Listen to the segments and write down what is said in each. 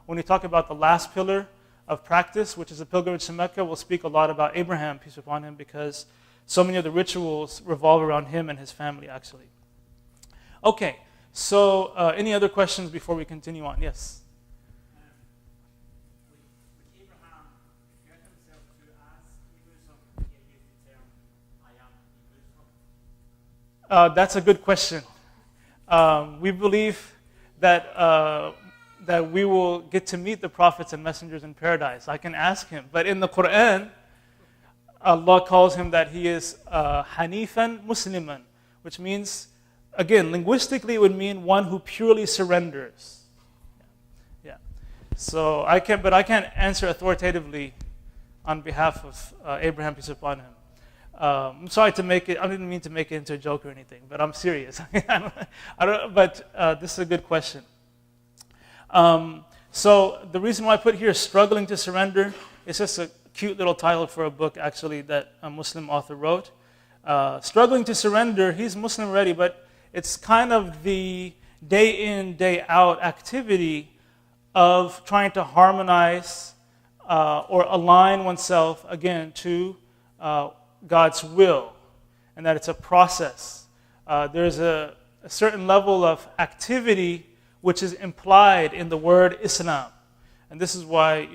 when we talk about the last pillar of practice, which is the pilgrimage to Mecca, we'll speak a lot about Abraham, peace be upon him, because so many of the rituals revolve around him and his family, actually. Okay, so any other questions before we continue on? Yes? With Abraham, if you had himself to ask Muslim, he used the term, I am Muslim? That's a good question. We believe that that we will get to meet the prophets and messengers in paradise. I can ask him. But in the Quran, Allah calls him that he is Hanifan Musliman, which means, again, linguistically it would mean one who purely surrenders. Yeah. So I can't answer authoritatively on behalf of Abraham, peace be upon him. I'm sorry to make it, I didn't mean to make it into a joke or anything, but I'm serious. But this is a good question. So the reason why I put here struggling to surrender, it's just a cute little title for a book actually that a Muslim author wrote. Struggling to surrender, he's Muslim already, but it's kind of the day in, day out activity of trying to harmonize or align oneself again to God's will, and that it's a process. There's a certain level of activity which is implied in the word Islam. And this is why,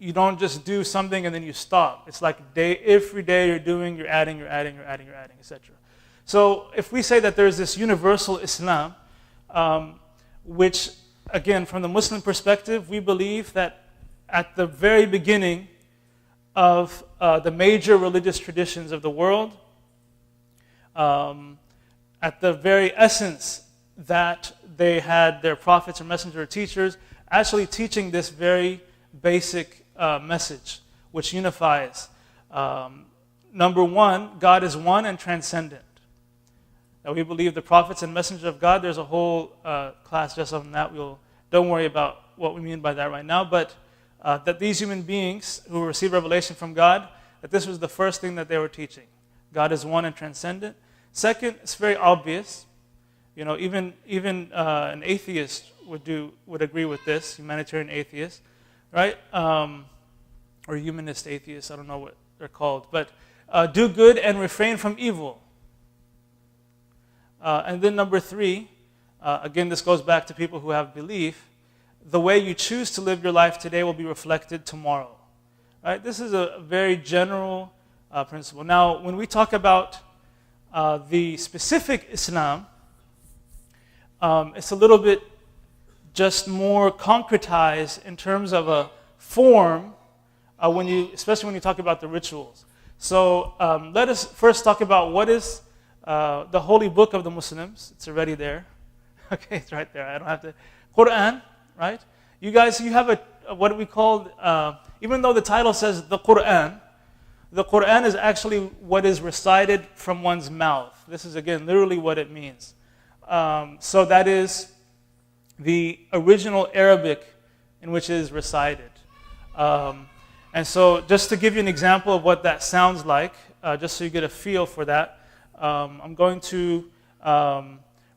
you don't just do something and then you stop. It's like every day you're adding, etc. So if we say that there's this universal Islam, which, again, from the Muslim perspective, we believe that at the very beginning of the major religious traditions of the world, at the very essence that they had their prophets or messenger or teachers actually teaching this very basic message, which unifies. Number one, God is one and transcendent. That we believe the prophets and messengers of God. There's a whole class just on that. Don't worry about what we mean by that right now, but that these human beings who receive revelation from God, that this was the first thing that they were teaching. God is one and transcendent. Second, it's very obvious. Even an atheist would agree with this, humanitarian atheist, right? Or humanist atheist, I don't know what they're called. But do good and refrain from evil. And then number three, again, this goes back to people who have belief. The way you choose to live your life today will be reflected tomorrow. Right? This is a very general principle. Now, when we talk about the specific Islam, it's a little bit just more concretized in terms of a form, especially when you talk about the rituals. So let us first talk about what is the holy book of the Muslims. It's already there. Okay, it's right there. I don't have to. Quran, right? You guys, you have what we call, even though the title says the Quran is actually what is recited from one's mouth. This is, again, literally what it means. So that is the original Arabic in which it is recited. And so just to give you an example of what that sounds like, just so you get a feel for that, I'm going to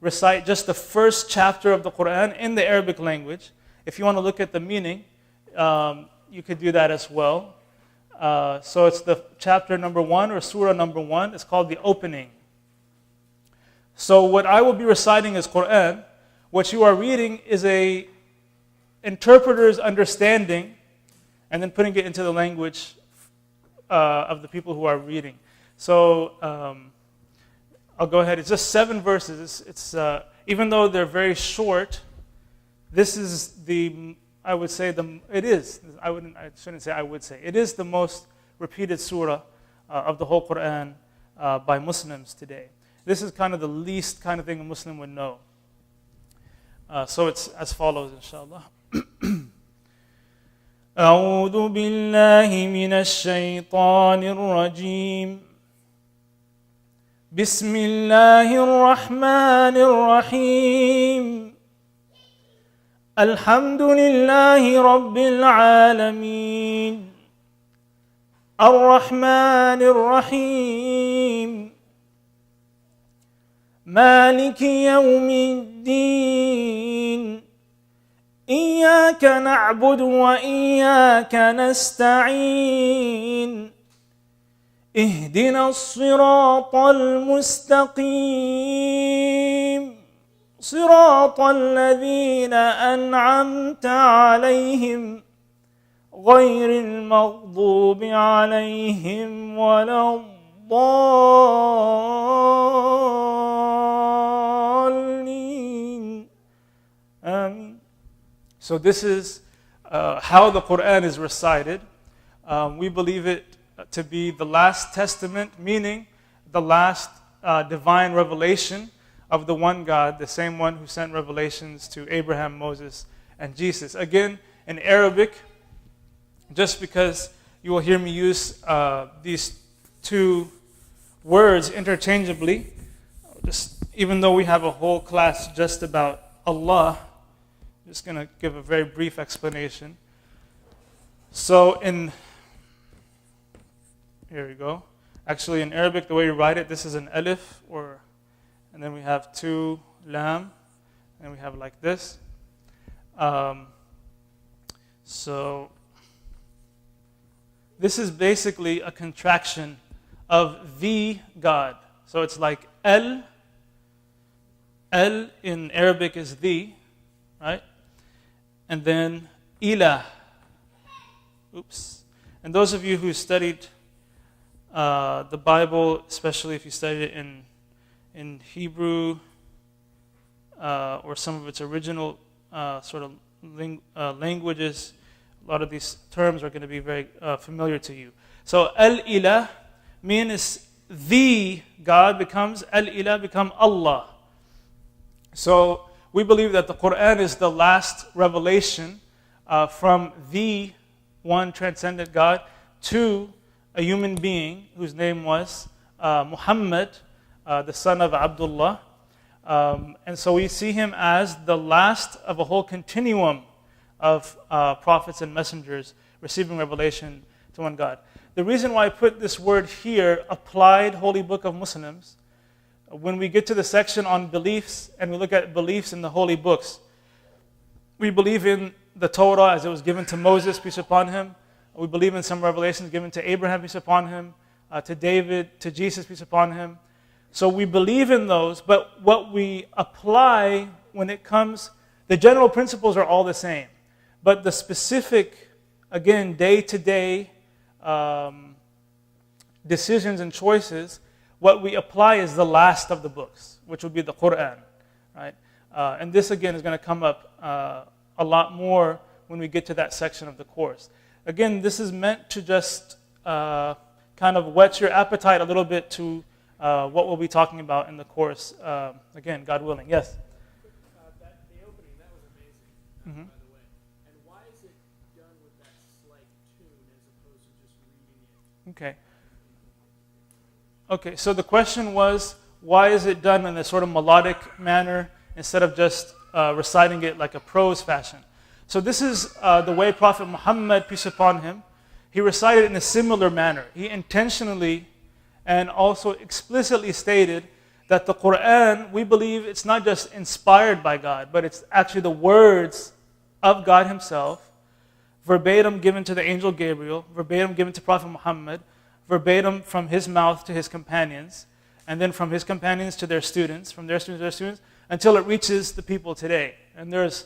recite just the first chapter of the Quran in the Arabic language. If you want to look at the meaning, you could do that as well. So it's the chapter number 1 or surah number 1. It's called the opening. So what I will be reciting is Quran. What you are reading is a interpreter's understanding and then putting it into the language of the people who are reading. So I'll go ahead. It's just 7 verses. It's even though they're very short, this is I would say it is. I shouldn't say I would say. It is the most repeated surah of the whole Quran by Muslims today. This is kind of the least kind of thing a Muslim would know. So it's as follows, inshallah. أعوذ بالله من الشيطان الرجيم بسم الله الرحمن الرحيم الحمد لله رب العالمين الرحمن الرحيم مالك يوم الدين إياك نعبد وإياك نستعين اهدنا الصراط المستقيم صراط الذين أنعمت عليهم غير المغضوب عليهم ولا الضالين. Amen. So this is how the Quran is recited. We believe it to be the last testament, meaning the last divine revelation of the one God, the same one who sent revelations to Abraham, Moses, and Jesus. Again, in Arabic, just because you will hear me use these two words interchangeably, just even though we have a whole class just about Allah, I'm just going to give a very brief explanation. So here we go. Actually, in Arabic, the way you write it, this is an alif, and then we have two lam, and we have like this. So this is basically a contraction of the God. So it's like El in Arabic is the, right? And then Ilah. Oops. And those of you who studied the Bible, especially if you studied it in Hebrew or some of its original sort of languages, a lot of these terms are going to be very familiar to you. So Al-Ilah means the God becomes Al-Ilah, become Allah. So we believe that the Quran is the last revelation from the one transcendent God to a human being whose name was Muhammad, the son of Abdullah. And so we see him as the last of a whole continuum of prophets and messengers receiving revelation to one God. The reason why I put this word here, applied Holy Book of Muslims, when we get to the section on beliefs and we look at beliefs in the holy books, we believe in the Torah as it was given to Moses, peace upon him. We believe in some revelations given to Abraham, peace upon him, to David, to Jesus, peace upon him. So we believe in those, but what we apply when it comes, the general principles are all the same. But the specific, again, day-to-day decisions and choices, what we apply is the last of the books, which would be the Quran, right? And this, again, is going to come up a lot more when we get to that section of the course. Again, this is meant to just kind of whet your appetite a little bit to what we'll be talking about in the course. Again, God willing. Yes? The opening, that was amazing, by the way. And why is it done with that slight tune as opposed to just reading it? Okay, so the question was, why is it done in a sort of melodic manner instead of just reciting it like a prose fashion? So this is the way Prophet Muhammad, peace upon him, he recited in a similar manner. He intentionally and also explicitly stated that the Quran, we believe it's not just inspired by God, but it's actually the words of God himself, verbatim given to the angel Gabriel, verbatim given to Prophet Muhammad, verbatim from his mouth to his companions, and then from his companions to their students, from their students to their students, until it reaches the people today. And there's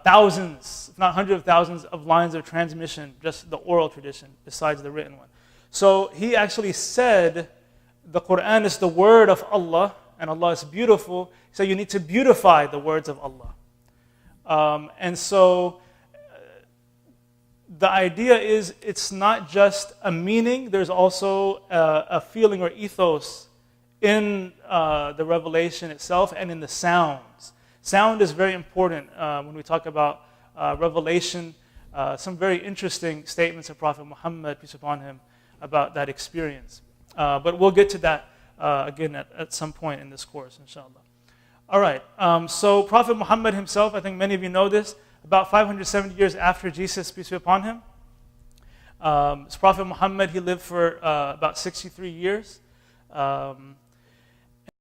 thousands, if not hundreds of thousands of lines of transmission, just the oral tradition, besides the written one. So he actually said the Quran is the word of Allah, and Allah is beautiful, so you need to beautify the words of Allah. And so the idea is it's not just a meaning, there's also a feeling or ethos in the revelation itself and in the sounds. Sound is very important when we talk about revelation. Some very interesting statements of Prophet Muhammad, peace upon him, about that experience. But we'll get to that again at some point in this course, inshallah. All right, so Prophet Muhammad himself, I think many of you know this, about 570 years after Jesus, peace be upon him. Prophet Muhammad, he lived for about 63 years.